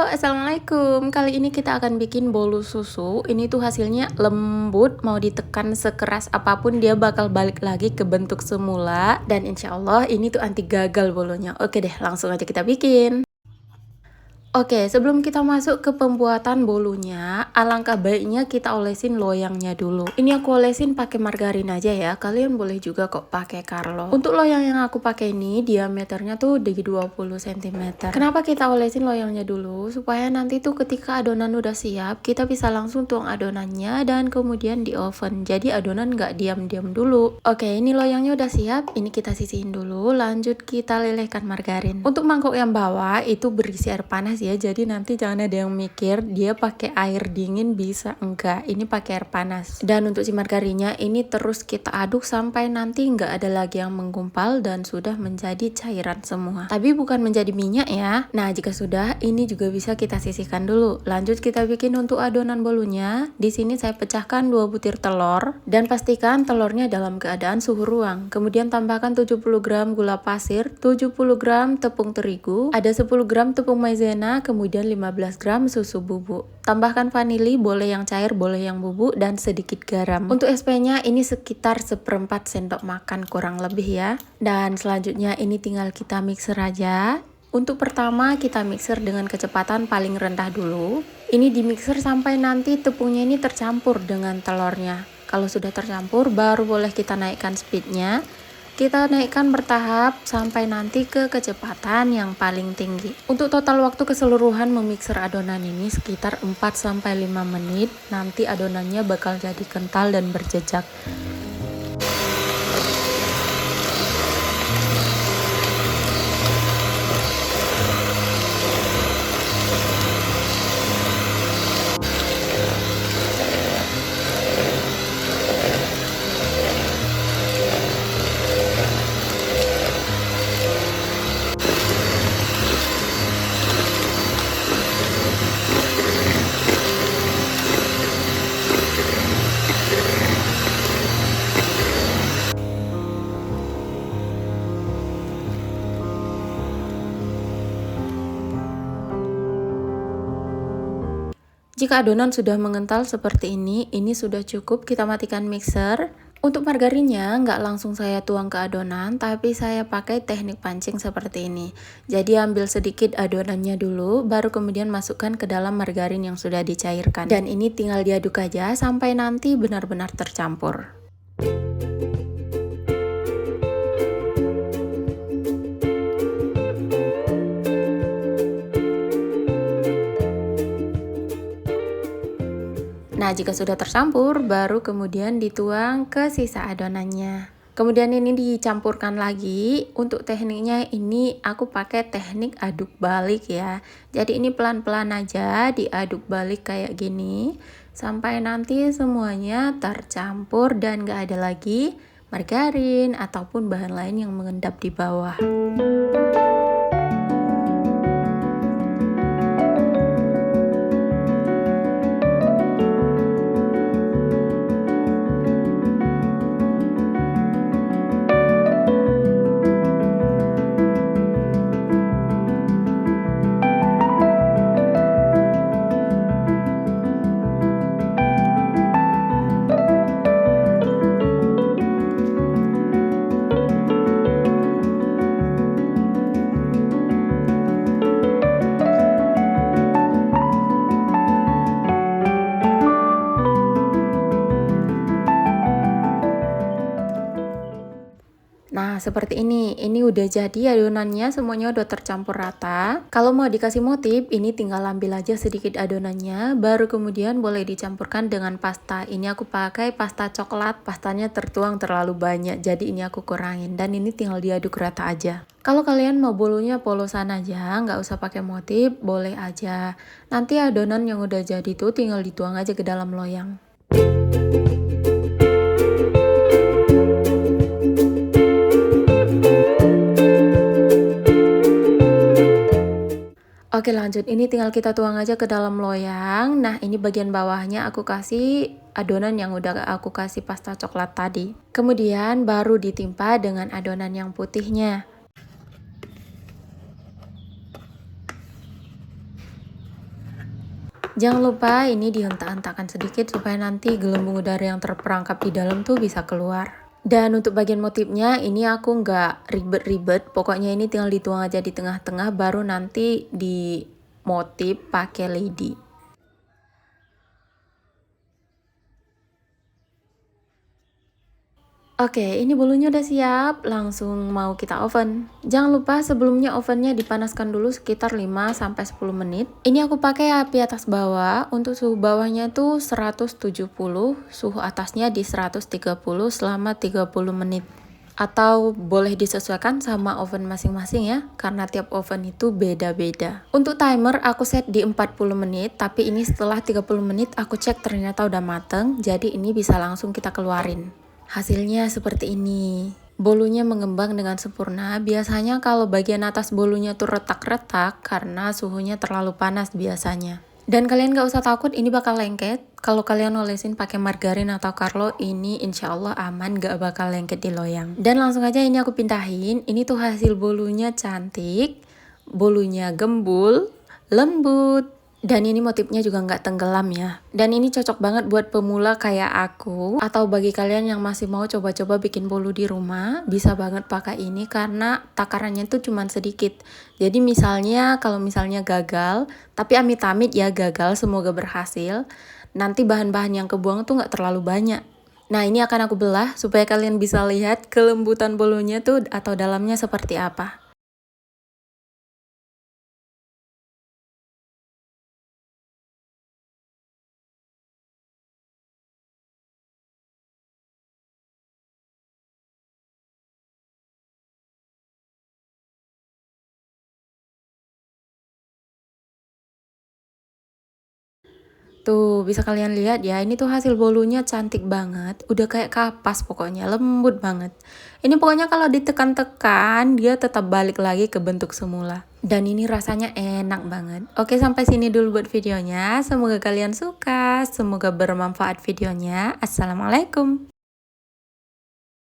Halo, assalamualaikum. Kali ini kita akan bikin bolu susu. Ini tuh hasilnya lembut, mau ditekan sekeras apapun dia bakal balik lagi ke bentuk semula. Dan insya Allah ini tuh anti gagal bolunya. Oke deh, langsung aja kita bikin. Oke, sebelum kita masuk ke pembuatan bolunya, alangkah baiknya kita olesin loyangnya dulu. Ini aku olesin pakai margarin aja ya. Kalian boleh juga kok pakai Carlo. Untuk loyang yang aku pakai ini diameternya tuh di 20 cm. Kenapa kita olesin loyangnya dulu? Supaya nanti tuh ketika adonan udah siap, kita bisa langsung tuang adonannya dan kemudian di oven. Jadi adonan nggak diam-diam dulu. Oke, ini loyangnya udah siap. Ini kita sisihin dulu. Lanjut kita lelehkan margarin. Untuk mangkok yang bawah itu berisi air panas ya, jadi nanti jangan ada yang mikir dia pakai air dingin bisa, enggak, ini pakai air panas. Dan untuk si margarinnya ini terus kita aduk sampai nanti enggak ada lagi yang menggumpal dan sudah menjadi cairan semua, tapi bukan menjadi minyak ya. Nah jika sudah, ini juga bisa kita sisihkan dulu. Lanjut kita bikin untuk adonan bolunya. Di sini saya pecahkan 2 butir telur dan pastikan telurnya dalam keadaan suhu ruang. Kemudian tambahkan 70 gram gula pasir, 70 gram tepung terigu, ada 10 gram tepung maizena, kemudian 15 gram susu bubuk. Tambahkan vanili, boleh yang cair, boleh yang bubuk, dan sedikit garam. Untuk SP-nya ini sekitar 1/4 sendok makan kurang lebih ya. Dan selanjutnya ini tinggal kita mixer aja. Untuk pertama kita mixer dengan kecepatan paling rendah dulu. Ini di mixer sampai nanti tepungnya ini tercampur dengan telurnya. Kalau sudah tercampur baru boleh kita naikkan speednya. Kita naikkan bertahap sampai nanti ke kecepatan yang paling tinggi. Untuk total waktu keseluruhan memixer adonan ini sekitar 4-5 menit. Nanti adonannya bakal jadi kental dan berjejak. Jika adonan sudah mengental seperti ini sudah cukup, kita matikan mixer. Untuk margarinnya nggak langsung saya tuang ke adonan, tapi saya pakai teknik pancing seperti ini. Jadi ambil sedikit adonannya dulu, baru kemudian masukkan ke dalam margarin yang sudah dicairkan. Dan ini tinggal diaduk aja sampai nanti benar-benar tercampur. Nah, jika sudah tercampur, baru kemudian dituang ke sisa adonannya. Kemudian ini dicampurkan lagi. Untuk tekniknya ini aku pakai teknik aduk balik ya. Jadi ini pelan-pelan aja diaduk balik kayak gini. Sampai nanti semuanya tercampur dan gak ada lagi margarin ataupun bahan lain yang mengendap di bawah. Nah, seperti ini udah jadi adonannya, semuanya udah tercampur rata. Kalau mau dikasih motif, ini tinggal ambil aja sedikit adonannya, baru kemudian boleh dicampurkan dengan pasta. Ini aku pakai pasta coklat, pastanya tertuang terlalu banyak, jadi ini aku kurangin. Dan ini tinggal diaduk rata aja. Kalau kalian mau bolunya polosan aja, nggak usah pakai motif, boleh aja. Nanti adonan yang udah jadi tuh tinggal dituang aja ke dalam loyang. Oke lanjut, ini tinggal kita tuang aja ke dalam loyang. Nah ini bagian bawahnya aku kasih adonan yang udah aku kasih pasta coklat tadi. Kemudian baru ditimpa dengan adonan yang putihnya. Jangan lupa ini dihentak-hentakkan sedikit supaya nanti gelembung udara yang terperangkap di dalam tuh bisa keluar. Dan untuk bagian motifnya ini aku nggak ribet-ribet, pokoknya ini tinggal dituang aja di tengah-tengah baru nanti di motif pakai lidi. Oke, ini bolunya udah siap, langsung mau kita oven. Jangan lupa sebelumnya ovennya dipanaskan dulu sekitar 5-10 menit. Ini aku pakai api atas bawah, untuk suhu bawahnya tuh 170, suhu atasnya di 130 selama 30 menit. Atau boleh disesuaikan sama oven masing-masing ya, karena tiap oven itu beda-beda. Untuk timer aku set di 40 menit, tapi ini setelah 30 menit aku cek ternyata udah mateng, jadi ini bisa langsung kita keluarin. Hasilnya seperti ini. Bolunya mengembang dengan sempurna. Biasanya kalau bagian atas bolunya tuh retak-retak karena suhunya terlalu panas biasanya. Dan kalian gak usah takut ini bakal lengket. Kalau kalian olesin pakai margarin atau Carlo, ini insya Allah aman, gak bakal lengket di loyang. Dan langsung aja ini aku pindahin. Ini tuh hasil bolunya cantik, bolunya gembul, lembut. Dan ini motifnya juga nggak tenggelam ya. Dan ini cocok banget buat pemula kayak aku. Atau bagi kalian yang masih mau coba-coba bikin bolu di rumah, bisa banget pakai ini karena takarannya tuh cuman sedikit. Jadi misalnya kalau misalnya gagal, tapi amit-amit ya gagal, semoga berhasil. Nanti bahan-bahan yang kebuang tuh nggak terlalu banyak. Nah ini akan aku belah supaya kalian bisa lihat kelembutan bolunya tuh atau dalamnya seperti apa. Tuh, bisa kalian lihat ya, ini tuh hasil bolunya cantik banget. Udah kayak kapas pokoknya, lembut banget. Ini pokoknya kalau ditekan-tekan, dia tetap balik lagi ke bentuk semula. Dan ini rasanya enak banget. Oke, sampai sini dulu buat videonya. Semoga kalian suka, semoga bermanfaat videonya. Assalamualaikum.